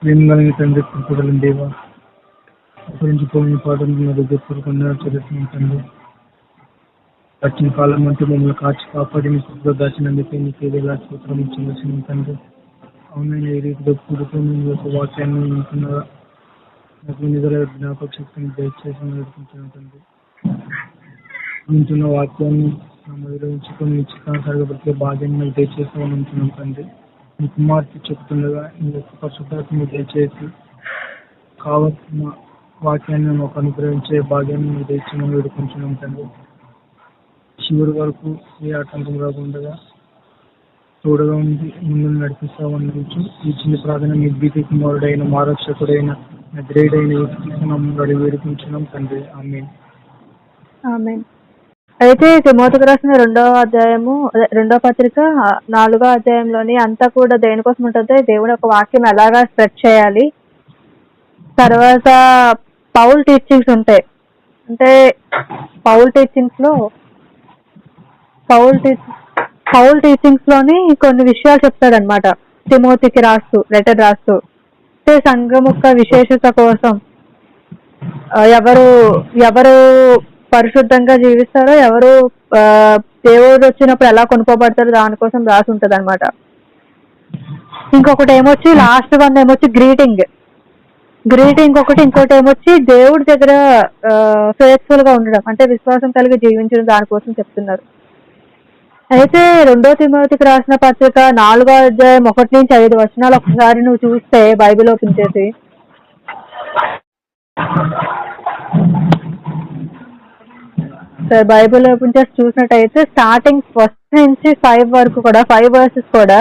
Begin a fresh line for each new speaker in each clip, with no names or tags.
ప్రేమ కలిగిన తండ్రి, కృపగలిగిన దేవా, గురించి పోయిన పాటలు నా దగ్గర పూర్వకంగా చదువుతున్నాం తండ్రి. వచ్చిన కాలం అంటూ మమ్మల్ని కాచి కాపాడి మీ కృపలో దాచినందుకే నీకు ఏదైనా సూత్రం ఇచ్చిన తండ్రి. అవునైనా ఈ రీతిలో పూర్వకం మీ యొక్క వాక్యాన్ని వింటున్నారా? నాకు నిద్ర జ్ఞాపక శక్తిని దయచేసి నడుపుతున్నాను తండ్రి. వింటున్న వాక్యాన్ని నా మొదలు ఉంచుకొని నిశ్చితానుసారిగా బ్రతికే భాగ్యాన్ని నాకు దయచేసి ఉంటున్నాం తండ్రి. మీ కుమార్తె చెప్తుండగా మీ యొక్క పరిశుద్ధాత్మని దయచేసి కావలసిన వాక్యాన్ని మాకు అనుగ్రహించే భాగ్యాన్ని మీరు దయచేయమని వేడుకుంటున్నాం తండ్రి. చివరి వరకు ఏ ఆటంకం రాకుండా తోడుగా ఉండి ముందు నడిపిస్తామని గురించి ఈ చిన్న ప్రార్థన నిర్భీతి కుమారుడైన మారక్షకుడైన నజరేయుడైన యేసుక్రీస్తు అడిగి వేడుకుంటున్నాం తండ్రి. ఆమేన్.
ఆమేన్. అయితే తిమోతికి రాసిన రెండో పత్రిక 4వ అధ్యాయంలోని అంతా కూడా దేనికోసం ఉంటుంది? దేవుని యొక్క వాక్యం ఎలాగా స్ప్రెడ్ చేయాలి. తర్వాత పౌల్ టీచింగ్స్ ఉంటాయి. అంటే పౌల్ టీచింగ్స్ లోని కొన్ని విషయాలు చెప్తాడనమాట. తిమోతికి లెటర్ రాస్తూ అంటే సంఘం యొక్క విశేషత కోసం ఎవరు పరిశుద్ధంగా జీవిస్తారో, ఎవరు దేవుడు వచ్చినప్పుడు ఎలా కొనుక్కోబడతారో దానికోసం రాసి ఉంటది అనమాట. ఇంకొకటి ఏమొచ్చి లాస్ట్ వన్ ఏమొచ్చి గ్రీటింగ్ ఒకటి, ఇంకోటి ఏమొచ్చి దేవుడి దగ్గర ఫేత్ఫుల్ గా ఉండడం అంటే విశ్వాసం కలిగి జీవించడం దానికోసం చెప్తున్నారు. అయితే 2 తిమోతికి రాసిన పత్రిక 4వ అధ్యాయం 1-5 వచనాలు ఒకసారి నువ్వు చూస్తే బైబిల్ ఓపెన్ చేసి చూసినట్టయితే స్టార్టింగ్ 1 నుంచి 5 వరకు కూడా 5 వర్సెస్ కూడా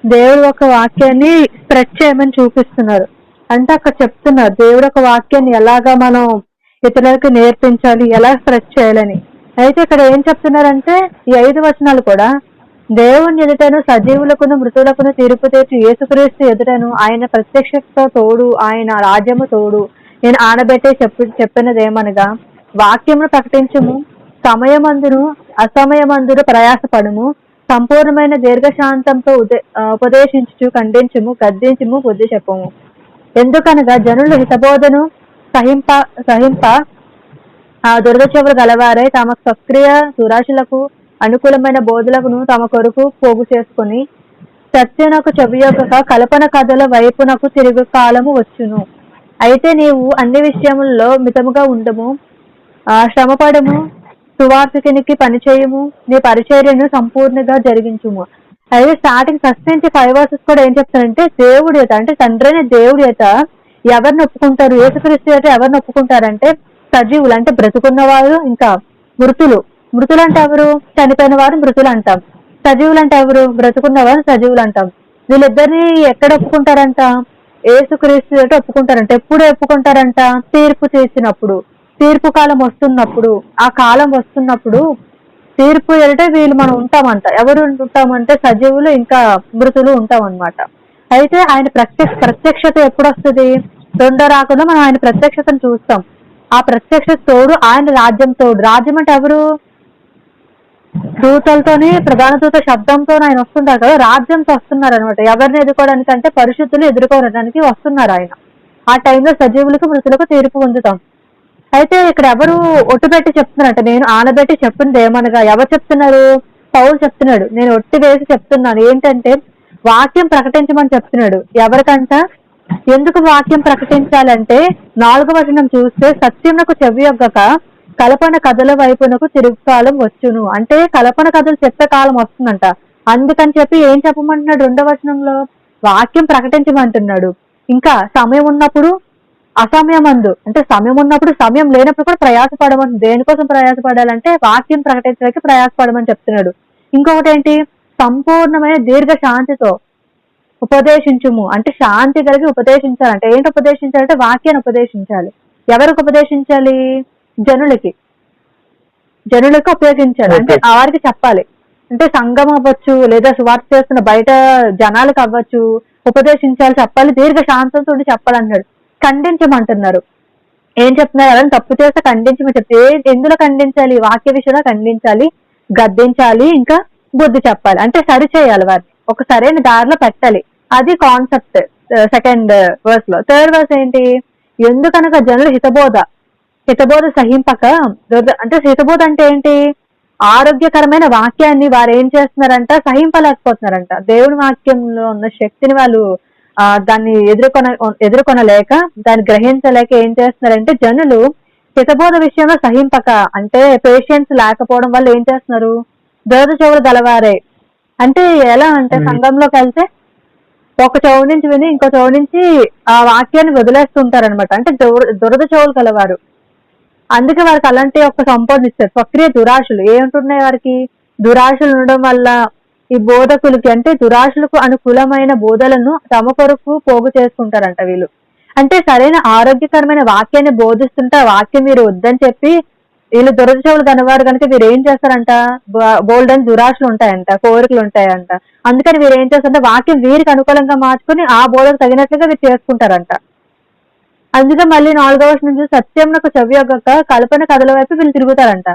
దేవుడు ఒక వాక్యాన్ని స్ప్రెడ్ చేయమని చూపిస్తున్నారు. అంటే అక్కడ చెప్తున్నారు దేవుడు ఒక వాక్యాన్ని ఎలాగా మనం ఇతరులకు నేర్పించాలి, ఎలా స్ప్రెడ్ చేయాలని. అయితే ఇక్కడ ఏం చెప్తున్నారంటే ఈ 5 వచనాలు కూడా దేవుని ఎదుటను సజీవులకును మృతులకును తీర్పు తీర్చి యేసుక్రీస్తు ఎదుటను ఆయన ప్రత్యక్షతో తోడు, ఆయన రాజ్యము తోడు నేను ఆనబెట్టే చెప్పినదేమనగా వాక్యమును ప్రకటించుము, సమయమందును అసమయమందును ప్రయాసపడుము, సంపూర్ణమైన దీర్ఘశాంతంతో ఉపదేశించు, ఖండించుము, గద్దించుము, బుద్ధి చెప్పము. ఎందుకనగా జనులు హితబోధను సహింప దురదచెవులు గలవారై తమ సక్రియ దురాశలకు అనుకూలమైన బోధులను తమ కొరకు పోగు చేసుకుని చర్చనకు చెవియొక్క కల్పన కథల వైపునకు తిరుగు కాలము వచ్చును. అయితే నీవు అన్ని విషయములలో మితముగా ఉండము, శ్రమపడము, సువార్తికునికి పనిచేయము, నీ పరిచర్యను సంపూర్ణంగా జరిగించుము. అయితే స్టార్టింగ్ 1 నుంచి 5 వర్సెస్ కూడా ఏం చెప్తారంటే దేవుడి యొక్క అంటే తండ్రిని దేవుడి యొక్క ఎవరిని ఒప్పుకుంటారు, యేసుక్రీస్తు యొక్క ఎవరిని ఒప్పుకుంటారంటే సజీవులు అంటే బ్రతుకున్నవారు, ఇంకా మృతులు అంటే ఎవరు? చనిపోయిన వారు మృతులు అంటాం. సజీవులు అంటే ఎవరు? బ్రతుకున్నవారు సజీవులు అంటాం. వీళ్ళిద్దరిని ఎక్కడ ఒప్పుకుంటారంట? యేసుక్రీస్తు యొక్క ఒప్పుకుంటారంట. ఎప్పుడు ఒప్పుకుంటారంట? తీర్పు చేసినప్పుడు, తీర్పు కాలం వస్తున్నప్పుడు, ఆ కాలం వస్తున్నప్పుడు తీర్పు అంటే వీళ్ళు మనం ఉంటామంట. ఎవరు ఉంటామంటే సజీవులు ఇంకా మృతులు ఉంటామన్నమాట. అయితే ఆయన ప్రత్యక్షత ఎప్పుడు వస్తుంది? రెండో రాకుండా మనం ఆయన ప్రత్యక్షతను చూస్తాం. ఆ ప్రత్యక్షత తోడు ఆయన రాజ్యం తోడు. రాజ్యం అంటే ఎవరు? దూతలతోని ప్రధాన దూత శబ్దంతో ఆయన వస్తుంటారు కదా, రాజ్యంతో వస్తున్నారు అనమాట. ఎవరిని ఎదుర్కోవడానికి అంటే పరిశుద్ధులు ఎదుర్కోవడానికి వస్తున్నారు ఆయన. ఆ టైంలో సజీవులకు మృతులకు తీర్పు పొందుతాం. అయితే ఇక్కడ ఎవరు ఒట్టు పెట్టి చెప్తున్నారంట? నేను ఆనబెట్టి చెప్పింది ఏమనగా ఎవరు చెప్తున్నారు? పౌలు చెప్తున్నాడు. నేను ఒట్టి వేసి చెప్తున్నాను ఏంటంటే వాక్యం ప్రకటించమని చెప్తున్నాడు. ఎవరికంట? ఎందుకు వాక్యం ప్రకటించాలంటే 4వ వచనం చూస్తే సత్యమునకు చెవియొగ్గక కల్పన కథల వైపునకు తిరుగుకాలం వచ్చును. అంటే కల్పన కథలు చెప్పే కాలం వస్తుందంట. అందుకని చెప్పి ఏం చెప్పమంటున్నాడు? 2వ వచనంలో వాక్యం ప్రకటించమంటున్నాడు. ఇంకా సమయం ఉన్నప్పుడు అసమయమందు అంటే సమయం ఉన్నప్పుడు, సమయం లేనప్పుడు కూడా ప్రయాసపడమని. దేనికోసం ప్రయాసపడాలంటే వాక్యం ప్రకటించడానికి ప్రయాసపడమని చెప్తున్నాడు. ఇంకొకటి ఏంటి? సంపూర్ణమైన దీర్ఘ శాంతితో ఉపదేశించుము అంటే శాంతి కలిగి ఉపదేశించాలంటే ఏంటి? ఉపదేశించాలంటే వాక్యాన్ని ఉపదేశించాలి. ఎవరికి ఉపదేశించాలి? జనులకి ఉపయోగించాలి. అంటే వారికి చెప్పాలి. అంటే సంఘం అవ్వచ్చు, లేదా సువార్త చేస్తున్న బయట జనాలకు అవ్వచ్చు, ఉపదేశించాలి, చెప్పాలి, దీర్ఘ శాంతంతో చెప్పాలన్నాడు. ఖండించమంటున్నారు. ఏం చెప్తున్నారు? ఎవరైనా తప్పు చేస్తే ఖండించమని చెప్తే ఎందులో ఖండించాలి? వాక్య విషయంలో ఖండించాలి, గద్దించాలి, ఇంకా బుద్ధి చెప్పాలి. అంటే సరి చేయాలి, వారిని ఒక సరైన దారిలో పెట్టాలి. అది కాన్సెప్ట్. సెకండ్ వర్స్ లో. థర్డ్ వర్స్ ఏంటి, ఎందుకనగా జనులు హితబోధ సహింపక, అంటే హితబోధ అంటే ఏంటి, ఆరోగ్యకరమైన వాక్యాన్ని వారు ఏం చేస్తున్నారంట, సహింపలేకపోతున్నారంట. దేవుని వాక్యంలో ఉన్న శక్తిని వాళ్ళు దాన్ని ఎదుర్కొనలేక, దాన్ని గ్రహించలేక ఏం చేస్తున్నారంటే జనులు హితబోధ విషయంలో సహింపక, అంటే పేషెన్స్ లేకపోవడం వల్ల ఏం చేస్తున్నారు, దురద చెవులు గలవారే. అంటే ఎలా అంటే సంఘంలోకి వెళ్తే ఒక చెవు నుంచి విని ఇంకో చెవు నుంచి ఆ వాక్యాన్ని వదిలేస్తుంటారనమాట. అంటే దురద చెవులు కలవారు. అందుకే వారికి అలాంటి ఒక సంపద ఇస్తారు. స్వక్రియ దురాశలు ఏముంటున్నాయి వారికి, దురాశలు ఉండడం వల్ల ఈ బోధకులకి, అంటే దురాశలకు అనుకూలమైన బోధలను తమ కొరకు పోగు చేసుకుంటారంట వీళ్ళు. అంటే సరైన ఆరోగ్యకరమైన వాక్యాన్ని బోధిస్తుంటే ఆ వాక్యం మీరు వద్దని చెప్పి, వీళ్ళు దురద చెవులు కనవారు కనుక వీరు ఏం చేస్తారంట, బోల్డ్ అని దురాశలు ఉంటాయంట, కోరికలు ఉంటాయంట. అందుకని వీరు ఏం చేస్తారంటే వాక్యం వీరికి అనుకూలంగా మార్చుకుని ఆ బోధకు తగినట్లుగా వీరు చేసుకుంటారంట. అందుకే మళ్ళీ 4వ వర్షం నుంచి సత్యంకు చెవియొగ్గక కల్పన కథల వైపు వీళ్ళు తిరుగుతారంట.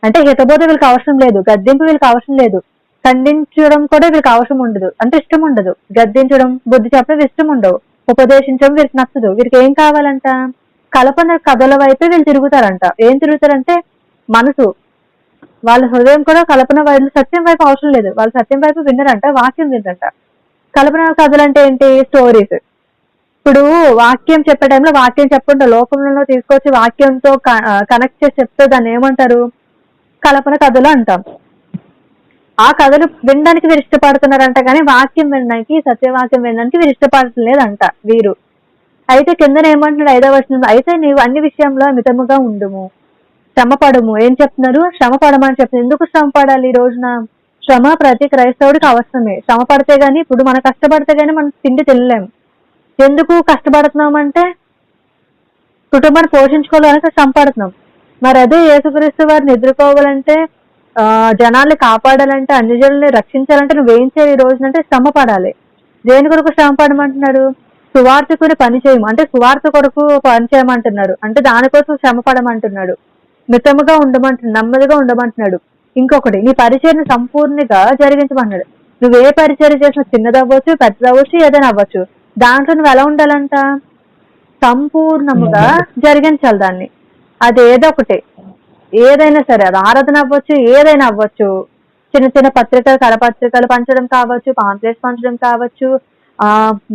అంటే హితబోధ వీళ్ళకి అవసరం లేదు, గద్దింపు వీళ్ళకి అవసరం లేదు, ఖండించడం కూడా వీళ్ళకి అవసరం ఉండదు, అంటే ఇష్టం ఉండదు. గద్దించడం, బుద్ధి చెప్పడం ఇష్టం ఉండవు, ఉపదేశించడం వీరికి నచ్చదు. వీరికి ఏం కావాలంట, కల్పన కథల వైపే వీళ్ళు తిరుగుతారంట. ఏం తిరుగుతారంటే మనసు, వాళ్ళ హృదయం కూడా కల్పన వైపు, సత్యం వైపు అవసరం లేదు. వాళ్ళు సత్యం వైపు విన్నరంట, వాక్యం విన్నరంట. కల్పన కథలు అంటే ఏంటి, స్టోరీస్. ఇప్పుడు వాక్యం చెప్పే టైంలో వాక్యం చెప్పకుండా లోకంలో తీసుకొచ్చి వాక్యంతో కనెక్ట్ చేసి చెప్తే దాన్ని ఏమంటారు, కల్పన కథలు అంటాం. ఆ కథలు వినడానికి వీరు ఇష్టపడుతున్నారంట, కానీ వాక్యం వినడానికి, సత్యవాక్యం వినడానికి వీరు ఇష్టపడలేదంట వీరు. అయితే కింద ఏమంటున్నాడు 5వ వచనంలో, అయితే నీవు అన్ని విషయంలో మితముగా ఉండుము, శ్రమ పడము. ఏం చెప్తున్నారు, శ్రమ పడమని చెప్తున్నారు. ఎందుకు శ్రమ పడాలి ఈ రోజున, శ్రమ ప్రతి క్రైస్తవుడికి అవసరమే. శ్రమ పడితే గానీ, ఇప్పుడు మనం కష్టపడితే గానీ మనం తిండి తినలేము. ఎందుకు కష్టపడుతున్నామంటే కుటుంబాన్ని పోషించుకోవాలని శ్రమ పడుతున్నాం. మరి అదే యేసుక్రీస్తు వారిని ఎదుర్కోవాలంటే, జనాల్ని కాపాడాలంటే, అన్ని జనుల్ని రక్షించాలంటే నువ్వేం చేయాలి ఈ రోజునంటే శ్రమ పడాలి. దేని కొరకు శ్రమ పడమంటున్నాడు, సువార్తకుని పని చేయము, అంటే సువార్త కొరకు పని చేయమంటున్నాడు, అంటే దానికోసం శ్రమ పడమంటున్నాడు. మితముగా ఉండమంటున్నాడు, నెమ్మదిగా ఉండమంటున్నాడు. ఇంకొకటి, నీ పరిచయను సంపూర్ణంగా జరిగించమన్నాడు. నువ్వే పరిచయం చేసిన, చిన్నదవ్వచ్చు పెద్దదవ్వచ్చు ఏదైనా అవ్వచ్చు, దాంట్లో నువ్వు ఎలా ఉండాలంట, సంపూర్ణముగా జరిగించాలి దాన్ని. అది ఏదో ఒకటి, ఏదైనా సరే, అది ఆరాధన అవ్వచ్చు, ఏదైనా అవ్వచ్చు. చిన్న చిన్న పత్రికలు, కరపత్రికలు పంచడం కావచ్చు, పాంప్లెట్స్ పంచడం కావచ్చు,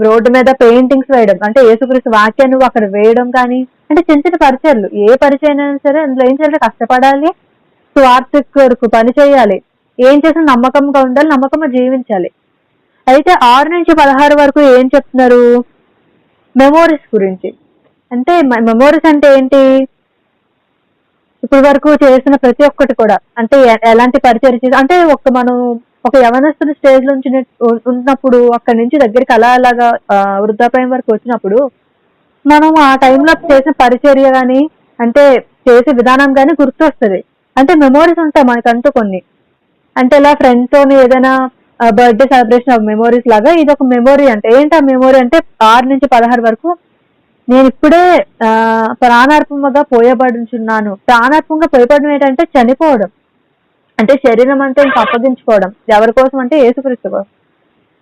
రోడ్డు మీద పెయింటింగ్స్ వేయడం, అంటే యేసుక్రీస్తు వాక్యాన్ని నువ్వు అక్కడ వేయడం కానీ, అంటే చిన్న చిన్న పరిచయాలు, ఏ పరిచయం అయినా సరే అందులో ఏం చేయాలి, కష్టపడాలి, స్వార్థ కొరకు పని చేయాలి, ఏం చేసినా నమ్మకంగా ఉండాలి, నమ్మకంగా జీవించాలి. అయితే 6 నుంచి 16 వరకు ఏం చెప్తున్నారు, మెమోరీస్ గురించి. అంటే మెమోరీస్ అంటే ఏంటి, ఇప్పటి వరకు చేసిన ప్రతి ఒక్కటి కూడా, అంటే ఎలాంటి పరిచయం చేసి, అంటే మనం ఒక యవనస్తుని స్టేజ్ నుంచి ఉన్నప్పుడు అక్కడి నుంచి దగ్గరికి అలాగా వృద్ధాప్యం వరకు వచ్చినప్పుడు మనం ఆ టైంలో చేసిన పరిచర్య గాని, అంటే చేసే విధానం గాని గుర్తొస్తుంది. అంటే మెమోరీస్ ఉంటాయి మనకంటూ కొన్ని. అంటే ఇలా ఫ్రెండ్స్ తోని ఏదైనా బర్త్డే సెలబ్రేషన్ మెమోరీస్ లాగా ఇది ఒక మెమోరీ. అంటే ఏంటి ఆ మెమోరీ అంటే 6 నుంచి 16 వరకు, నేను ఇప్పుడే ప్రాణార్పంగా పోయబడుచున్నాను. ప్రాణార్పంగా పోయబడడం ఏంటంటే చనిపోవడం, అంటే శరీరం అంతా ఇంకా అప్పగించుకోవడం. ఎవరి కోసం అంటే యేసుక్రీస్తు కోసం.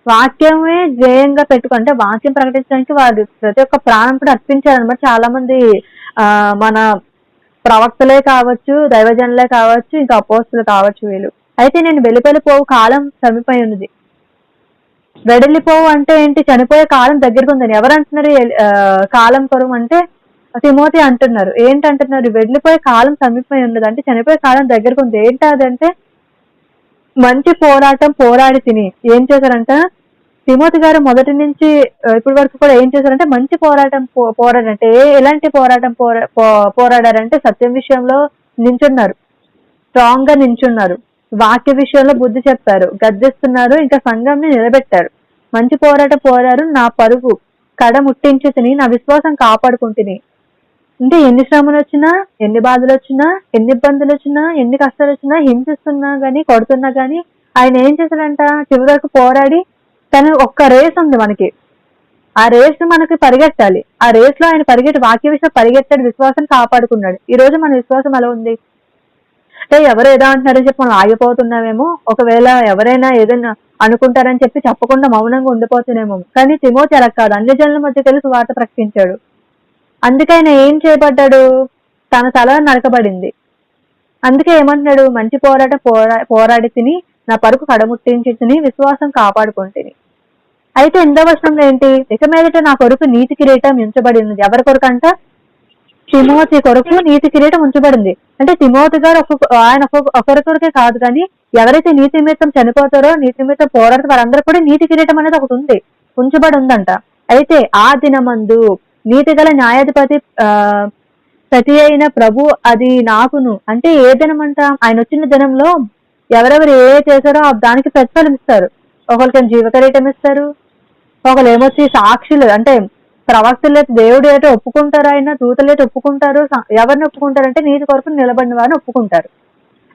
వాక్యమే ధ్యేయంగా పెట్టుకుంటే వాక్యం ప్రకటించడానికి వారు ప్రతి ఒక్క ప్రాణం కూడా అర్పించారనమాట. చాలా మంది మన ప్రవక్తలే కావచ్చు, దైవజనులే కావచ్చు, ఇంకా అపోస్తులు కావచ్చు వీళ్ళు. అయితే నేను వెళ్ళిపోవు కాలం సమీపై ఉన్నది. వెడలిపోవు అంటే ఏంటి, చనిపోయే కాలం దగ్గరకు ఉందని ఎవరు అంటున్నారు, కాలం కొరకు అంటే తిమోతి అంటున్నారు. ఏంటంటున్నారు, వెళ్ళిపోయే కాలం సమీపై ఉన్నది, అంటే చనిపోయే కాలం దగ్గరకు ఉంది. ఏంటి అదంటే, మంచి పోరాటం పోరాడి తిని ఏం చేశారంట, తిమోతి గారు మొదటి నుంచి ఇప్పటి వరకు కూడా ఏం చేశారంటే మంచి పోరాటం పోరాడంటే, ఎలాంటి పోరాటం పోరాడారంటే సత్యం విషయంలో నించున్నారు, స్ట్రాంగ్ గా నించున్నారు, వాక్య విషయంలో బుద్ధి చెప్పారు, గద్దిస్తున్నారు, ఇంకా సంఘంని నిలబెట్టారు. మంచి పోరాటం పోరారు, నా పరుగు కడ ముట్టించి తిని నా విశ్వాసం కాపాడుకుంటుని. అంటే ఎన్ని శ్రమలు వచ్చినా, ఎన్ని బాధలు వచ్చినా, ఎన్ని ఇబ్బందులు వచ్చినా, ఎన్ని కష్టాలు వచ్చినా, హింసిస్తున్నా గానీ, కొడుతున్నా గానీ ఆయన ఏం చేశాడంట, చివరి వరకు పోరాడి, తను ఒక్క రేస్ ఉంది మనకి, ఆ రేస్ మనకి పరిగెట్టాలి. ఆ రేస్ లో ఆయన వాక్య విషయం పరిగెట్టాడు, విశ్వాసం కాపాడుకున్నాడు. ఈ రోజు మన విశ్వాసం ఎలా ఉంది అంటే, ఎవరు ఏదో అంటున్నారని చెప్పి మనం ఆగిపోతున్నామేమో. ఒకవేళ ఎవరైనా ఏదైనా అనుకుంటారని చెప్పి చెప్పకుండా మౌనంగా ఉండిపోతున్నామో. కానీ తిమోతి అలా కాదు, అన్ని జనుల మధ్యకి వెళ్ళి సువార్త ప్రకటించాడు. అందుకే ఆయన ఏం చేయబడ్డాడు, తన తల నరకబడింది. అందుకే ఏమంటున్నాడు, మంచి పోరాటం పోరాడి తిని నా పరుపు కడముట్టించి తిని విశ్వాసం కాపాడుకుంటుని. అయితే 8వ వచనంలో ఏంటి, ఇక మీదట నా కొరకు నీతి కిరీటం ఉంచబడి ఉన్నది. ఎవరి కొరకు అంట, తిమోతి కొరకు నీతి కిరీటం ఉంచబడింది. అంటే తిమోతి గారు ఆయన ఒకరి కొరకే కాదు, కానీ ఎవరైతే నీతి నిమిత్తం చనిపోతారో, నీతి నిమిత్తం పోరాడతారో వారందరూ కూడా నీతి కిరీటం అనేది ఒకటి ఉంది, ఉంచబడి ఉందంట. అయితే ఆ దినమందు నీతి గల న్యాయాధిపతి ప్రతి అయిన ప్రభు అది నాకును. అంటే ఏ దినం అంట, ఆయన వచ్చిన దినంలో ఎవరెవరు ఏ చేశారో దానికి ప్రతిఫలం ఇస్తారు. ఒకరికి జీవకరీటం ఇస్తారు, ఒకరు ఏమొచ్చి సాక్షులు అంటే ప్రవక్తలు దేవుడు అయితే ఒప్పుకుంటారు, ఆయన దూతలు అయితే ఒప్పుకుంటారు. ఎవరిని ఒప్పుకుంటారంటే నీతి కొరకు నిలబడిన వారిని ఒప్పుకుంటారు.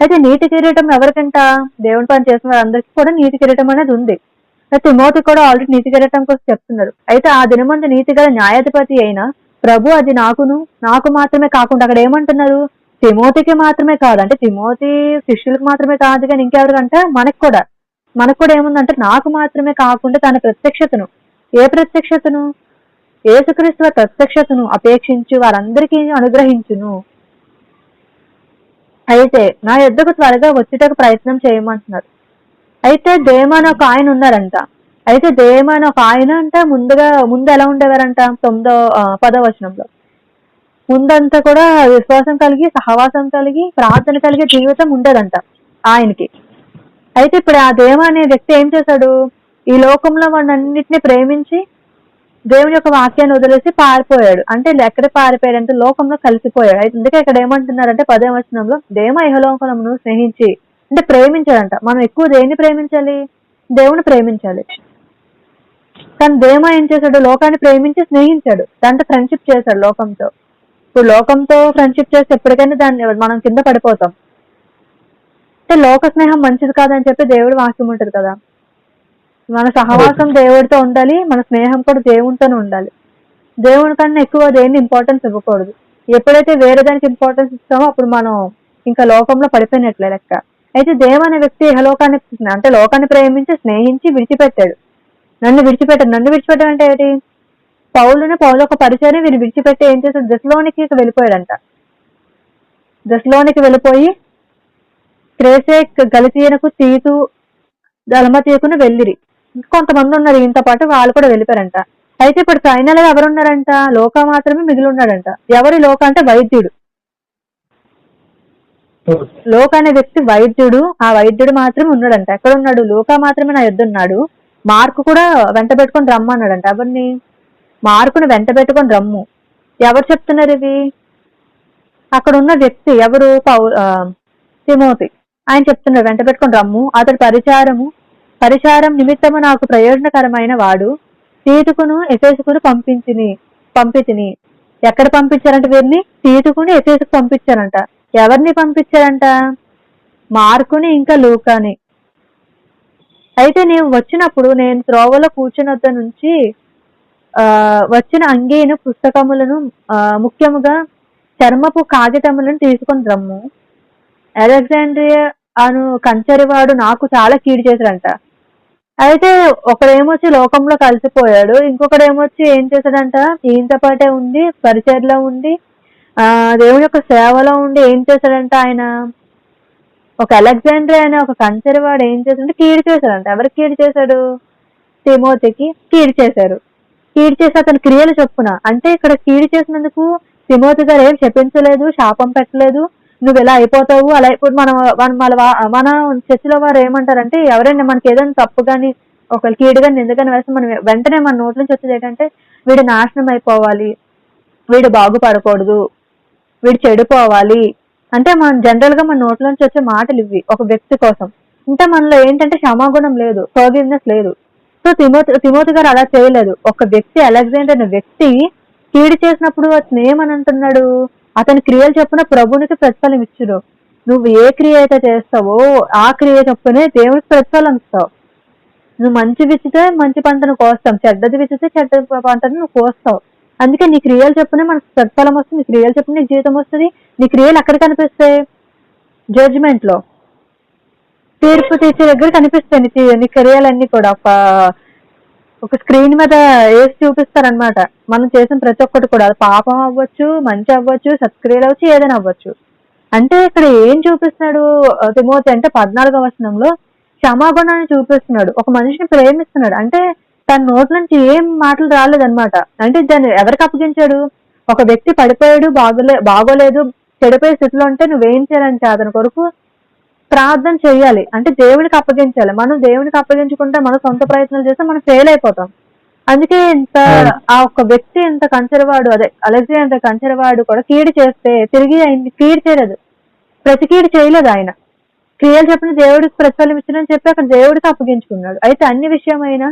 అయితే నీతి కిరీటం ఎవరికంట, దేవుని పని చేసిన వారందరికీ కూడా నీతి కిరీటం అనేది ఉంది. తిమోతి కూడా ఆల్రెడీ నీతి కిరీటం కోసం చెప్తున్నారు. అయితే ఆ దినమందు నీతి గల న్యాయాధిపతి అయిన ప్రభు అది నాకు మాత్రమే కాకుండా, అక్కడ ఏమంటున్నారు, తిమోతికి మాత్రమే కాదు, అంటే తిమోతి శిష్యులకు మాత్రమే కాదు, కానీ ఇంకెవరికంటే మనకు కూడా ఏముందంటే నాకు మాత్రమే కాకుండా తన ప్రత్యక్షతను, ఏ ప్రత్యక్షతను, యేసుక్రీస్తు ప్రత్యక్షతను అపేక్షించి వారందరికీ అనుగ్రహించును. అయితే నా యొద్దకు త్వరగా వచ్చేటకు ప్రయత్నం చేయమంటున్నారు. అయితే దేమ అని ఒక ఆయన ఉన్నారంట. అయితే దేమ అని ఒక ఆయన అంటే ముందు ఎలా ఉండేవారంట, 10వ వచనంలో ముందంతా కూడా విశ్వాసం కలిగి, సహవాసం కలిగి, ప్రార్థన కలిగే జీవితం ఉండేదంట ఆయనకి. అయితే ఇప్పుడు ఆ దేవ అనే వ్యక్తి ఏం చేశాడు, ఈ లోకంలో వాడినన్నింటినీ ప్రేమించి దేవుని యొక్క వాక్యాన్ని వదిలేసి పారిపోయాడు. అంటే ఎక్కడ పారిపోయాడు అంటే లోకంలో కలిసిపోయాడు. అయితే అందుకే ఇక్కడ ఏమంటున్నారంటే 10వ వచనంలో దేమ ఇహలోకమును స్నేహించి, అంటే ప్రేమించాడంట. మనం ఎక్కువ దేన్ని ప్రేమించాలి, దేవుని ప్రేమించాలి. కానీ దేమ ఏం చేశాడు, లోకాన్ని ప్రేమించి స్నేహించాడు, దాంతో ఫ్రెండ్షిప్ చేశాడు లోకంతో. ఇప్పుడు లోకంతో ఫ్రెండ్షిప్ చేస్తే ఎప్పటికైనా దాన్ని మనం కింద పడిపోతాం. అంటే లోక స్నేహం మంచిది కాదని చెప్పి దేవుడి వాక్యం ఉంటుంది కదా. మన సహవాసం దేవుడితో ఉండాలి, మన స్నేహం కూడా దేవునితోనే ఉండాలి. దేవుని కన్నా ఎక్కువ దేన్ని ఇంపార్టెన్స్ ఇవ్వకూడదు. ఎప్పుడైతే వేరే దానికి ఇంపార్టెన్స్ ఇస్తామో అప్పుడు మనం ఇంకా లోకంలో పడిపోయినట్లే లెక్క. అయితే దేవ అనే వ్యక్తి ఇహలోకాన్ని అంటే లోకాన్ని ప్రేమించి స్నేహించి విడిచిపెట్టాడు. నన్ను విడిచిపెట్టాడు అంటే ఏంటి, పౌలు ఒక పరిచయం వీరిని విడిచిపెట్టి ఏం చేశాడు, దశలోనికి వెళ్ళిపోయాడంట. దశలోనికి వెళ్ళిపోయి క్రేసే గలితీయనకు తీతు దళమతీయకును వెళ్ళిరి. కొంతమంది ఉన్నారు ఈయనతో పాటు, వాళ్ళు కూడా వెళ్ళిపోయారంట. అయితే ఇప్పుడు ఫైనల్ గా ఎవరున్నారంట, లోక మాత్రమే మిగిలి ఉన్నాడంట. ఎవరి లోక అంటే వైద్యుడు. లోక అనే వ్యక్తి వైద్యుడు, ఆ వైద్యుడు మాత్రమే ఉన్నాడంట. ఎక్కడ ఉన్నాడు, లోక మాత్రమే నా యొద్ద ఉన్నాడు. మార్కు కూడా వెంట పెట్టుకొని రమ్మన్నాడంట. ఎవరిని, మార్కుని వెంట పెట్టుకొని రమ్ము. ఎవరు చెప్తున్నారు ఇవి, అక్కడ ఉన్న వ్యక్తి ఎవరు, తిమోతి. ఆయన చెప్తున్నారు వెంట పెట్టుకొని రమ్ము, అతడి పరిచారం నిమిత్తము నాకు ప్రయోజనకరమైన వాడు తీతుకును ఎఫెసుకును పంపితిని. ఎక్కడ పంపించారంట వీరిని, తీతుకుని ఎఫెసుకు పంపించారంట. ఎవరిని పంపించారంట, మార్కుని ఇంకా లూకాని. అయితే నీవు వచ్చినప్పుడు నేను త్రోవలో కూర్చున్నద్ద నుంచి వచ్చిన అంగీను పుస్తకములను ముఖ్యముగా చర్మపు కాగితములను తీసుకొని రమ్ము. అలెగ్జాండ్రియా అను కంచరివాడు నాకు చాలా కీడు చేశాడంట. అయితే ఒకడేమొచ్చి లోకంలో కలిసిపోయాడు, ఇంకొకడేమొచ్చి ఏం చేశాడంట, ఈయనతో పాటే ఉండి పరిచర్లో ఉండి దేవుని యొక్క సేవలో ఉండి ఏం చేశాడంట, ఆయన ఒక అలెగ్జాండ్రియా అనే ఒక కంచరివాడు ఏం చేశాడంటే కీడు చేశాడంట. ఎవరికి కీడు చేశాడు, తిమోతికి కీడు చేశారు. కీడు చేసి అతని క్రియలు చొప్పున, అంటే ఇక్కడ కీడు చేసినందుకు తిమోతి గారు ఏం చెప్పించలేదు, శాపం పెట్టలేదు, నువ్వు ఎలా అయిపోతావు అలా. ఇప్పుడు మన చర్చిలో వారు ఏమంటారంటే, ఎవరైనా మనకి ఏదైనా తప్పు కానీ ఒకళ్ళు కీడు కానీ ఎందుకని వేస్తే మనం వెంటనే మన నోట్ల నుంచి వచ్చేది ఏంటంటే, వీడు నాశనం అయిపోవాలి, వీడు బాగుపడకూడదు, వీడు చెడిపోవాలి. అంటే మనం జనరల్ గా మన నోట్ల నుంచి వచ్చే మాటలు ఇవి ఒక వ్యక్తి కోసం. అంటే మనలో ఏంటంటే క్షమాగుణం లేదు, ఫర్గివ్నెస్ లేదు. సో తిమోతి గారు అలా చేయలేదు. ఒక వ్యక్తి అలెగ్జాండర్ అనే వ్యక్తి కీడు చేసినప్పుడు అతను ఏమని అంటున్నాడు, అతని క్రియలు చొప్పున ప్రభునికి ప్రతిఫలం ఇచ్చును. నువ్వు ఏ క్రియ అయితే చేస్తావో ఆ క్రియ చొప్పునే దేవునికి ప్రతిఫలం ఇస్తావు. నువ్వు మంచి విచ్చితే మంచి పంటను కోస్తాం, చెడ్డది విచ్చితే చెడ్డ పంటను నువ్వు కోస్తావు. అందుకే నీ క్రియలు చొప్పునే మనకు ప్రతిఫలం వస్తుంది, నీ క్రియలు చొప్పున నీకు జీవితం వస్తుంది. నీ క్రియలు ఎక్కడ కనిపిస్తాయి, జడ్జిమెంట్ లో. తీర్పు తీర్చే దగ్గర కనిపిస్తాయి నీ క్రియలన్నీ కూడా ఒక స్క్రీన్ మీద వేసి చూపిస్తారనమాట. మనం చేసిన ప్రతి ఒక్కటి కూడా, అది పాపం అవ్వచ్చు, మంచి అవ్వచ్చు, సత్క్రియలు అవ్వచ్చు, ఏదైనా అవ్వచ్చు. అంటే ఇక్కడ ఏం చూపిస్తున్నాడు తిమోతి అంటే 14వ వచనంలో క్షమాగుణాన్ని చూపిస్తున్నాడు. ఒక మనిషిని ప్రేమిస్తున్నాడు అంటే తన నోటి నుంచి ఏం మాటలు రాలేదన్నమాట. అంటే దాన్ని ఎవరికి అప్పగించాడు? ఒక వ్యక్తి పడిపోయాడు, బాగోలేదు, చెడిపోయే స్థితిలో ఉంటే నువ్వేం చేయాలంటే అతని కొరకు ప్రార్థన చేయాలి, అంటే దేవునికి అప్పగించాలి. మనం దేవునికి అప్పగించుకుంటే మన సొంత ప్రయత్నాలు చేస్తే మనం ఫెయిల్ అయిపోతాం. అందుకే ఆ ఒక్క వ్యక్తి ఇంత కంచెరవాడు, అదే అలెగ్జాండర్ ఇంత కంచెరవాడు కూడా కీడు చేస్తే తిరిగి ఆయన కీడు చేయలేదు, ప్రతి కీడు చేయలేదు. ఆయన క్రియలు చెప్పిన దేవుడికి ప్రతిఫలం ఇచ్చిందని చెప్పి అక్కడ దేవుడికి అప్పగించుకున్నాడు. అయితే అన్ని విషయమైన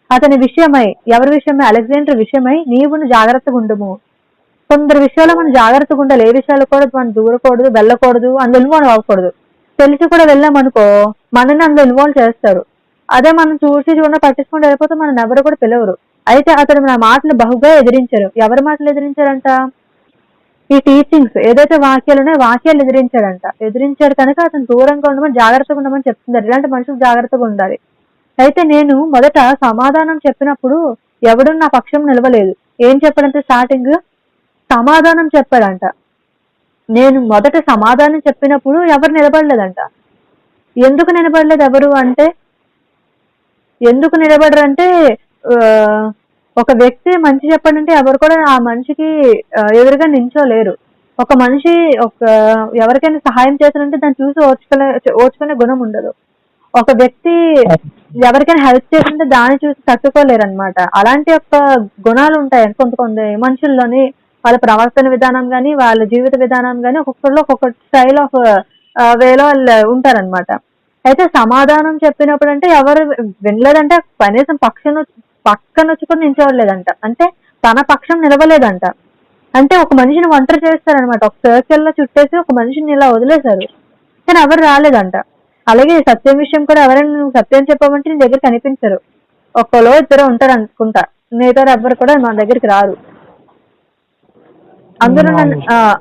అతని విషయమై, ఎవరి విషయమై? అలెగ్జాండర్ విషయమై నీవు జాగ్రత్తగా ఉండము. కొందరు విషయాల్లో మనం జాగ్రత్తగా ఉండాలి. ఏ విషయాలు కూడా మనం దూరకూడదు, వెళ్ళకూడదు, అందులో మనం అవ్వకూడదు. తెలిసి కూడా వెళ్ళామనుకో మనని అందులో ఇన్వాల్వ్ చేస్తారు. అదే మనం చూడకుండా పట్టించుకుంటూ వెళ్ళిపోతే మనం ఎవరు కూడా పిలవరు. అయితే అతడు నా మాటలు బహుగా ఎదిరించారు. ఎవరి మాటలు ఎదిరించారంట? ఈ టీచింగ్స్ ఏదైతే వాక్యాలున్నాయో వాక్యాలు ఎదిరించాడు కనుక అతను దూరంగా ఉండమని, జాగ్రత్తగా ఉండమని చెప్తున్నారు. ఇలాంటి మనుషులు జాగ్రత్తగా ఉండాలి. అయితే నేను మొదట సమాధానం చెప్పినప్పుడు ఎవడు నా పక్షం నిలవలేదు. ఏం చెప్పాడంటే స్టార్టింగ్ సమాధానం చెప్పాడంట. నేను మొదట సమాధానం చెప్పినప్పుడు ఎవరు నిలబడలేదంట. ఎందుకు నిలబడలేదు? ఎవరు అంటే ఎందుకు నిలబడరు అంటే ఒక వ్యక్తి మంచి చెప్పాడంటే ఎవరు కూడా ఆ మనిషికి ఎదురుగా నించోలేరు. ఒక మనిషి ఎవరికైనా సహాయం చేశారంటే దాన్ని చూసి ఓర్చుకునే గుణం ఉండదు. ఒక వ్యక్తి ఎవరికైనా హెల్ప్ చేస్తుంటే దాన్ని చూసి తట్టుకోలేరు అనమాట. అలాంటి గుణాలు ఉంటాయి కొంత మనుషుల్లోని. వాళ్ళ ప్రవర్తన విధానం గానీ, వాళ్ళ జీవిత విధానం గానీ ఒక్కొక్కరిలో ఒక్కొక్క స్టైల్ ఆఫ్ వేలో వాళ్ళు ఉంటారనమాట. అయితే సమాధానం చెప్పినప్పుడు అంటే ఎవరు వినలేదంటే కనీసం పక్కన వచ్చుకొని నిల్చోలేదంట. అంటే తన పక్షం నిలవలేదంట. అంటే ఒక మనిషిని ఒంటరి చేస్తారనమాట. ఒక సర్కిల్లో చుట్టేసి ఒక మనిషిని ఇలా వదిలేశారు, కానీ ఎవరు రాలేదంట. అలాగే సత్యం విషయం కూడా ఎవరైనా నువ్వు సత్యం చెప్పామంటే నీ దగ్గర కనిపించరు. ఒక్కలో ఇద్దరు ఉంటారు అనుకుంటా, మిగతా ఎవరు కూడా మన దగ్గరికి రారు.